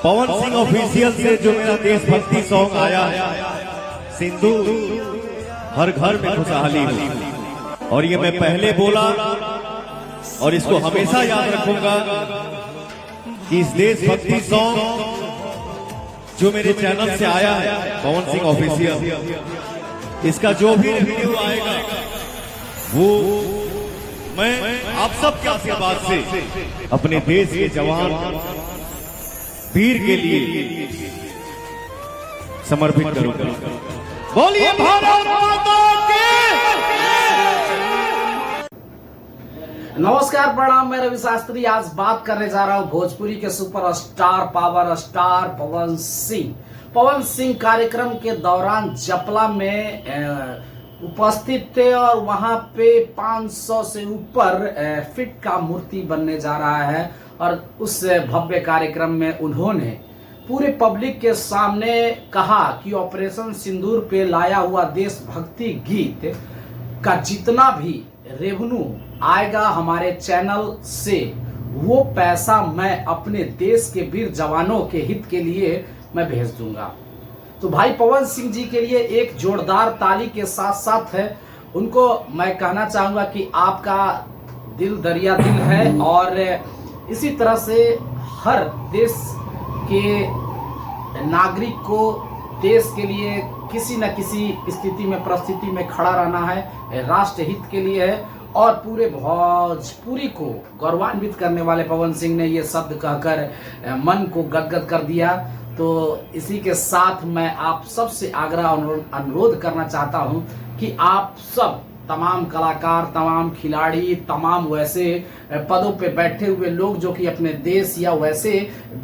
Pawan Singh official से जो मेरा देशभक्ति सॉन्ग आया है, सिंधु हर घर में खुशहाली हो, और ये मैं पहले बोला और इसको हमेशा याद रखूंगा कि इस देशभक्ति सॉन्ग जो मेरे चैनल से आया है पवन सिंह ऑफिशियल, इसका जो भी वीडियो आएगा वो मैं आप सबके आशीर्वाद से अपने देश के जवान वीर के लिए समर्पित करूंगा। बोलिए भारत माता की। नमस्कार, प्रणाम। मैं रवि शास्त्री आज बात करने जा रहा हूं भोजपुरी के superstar power star Pawan Singh. Pawan Singh कार्यक्रम के दौरान जपला में उपस्थित थे और वहां पे 500 से ऊपर फीट का मूर्ति बनने जा रहा है और उस भव्य कार्यक्रम में उन्होंने पूरे पब्लिक के सामने कहा कि ऑपरेशन सिंदूर पे लाया हुआ देशभक्ति गीत का जितना भी रेवेन्यू आएगा हमारे चैनल से, वो पैसा मैं अपने देश के वीर जवानों के हित के लिए मैं भेज दूंगा। तो भाई पवन सिंह जी के लिए एक जोरदार ताली के साथ साथ है उनको मैं कहना चाहूंगा कि आपका दिल दरिया दिल है और इसी तरह से हर देश के नागरिक को देश के लिए किसी न किसी स्थिति में परिस्थिति में खड़ा रहना है, राष्ट्र हित के लिए है। और पूरे भोजपुरी को गौरवान्वित करने वाले पवन सिंह ने ये शब्द कहकर मन को गदगद कर दिया। तो इसी के साथ मैं आप सबसे आग्रह अनुरोध करना चाहता हूं कि आप सब तमाम कलाकार, तमाम खिलाड़ी, तमाम वैसे पदों पे बैठे हुए लोग जो कि अपने देश या वैसे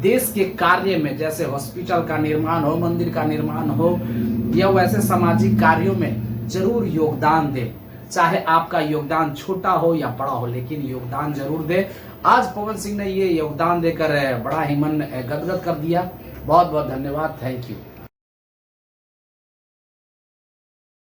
देश के कार्य में, जैसे हॉस्पिटल का निर्माण हो, मंदिर का निर्माण हो या वैसे सामाजिक कार्यों में जरूर योगदान दें। चाहे आपका योगदान छोटा हो या बड़ा हो, लेकिन योगदान जरूर दे। आज पवन सिंह ने ये योगदान देकर बड़ा ही मन गदगद कर दिया। बहुत बहुत धन्यवाद। Thank you.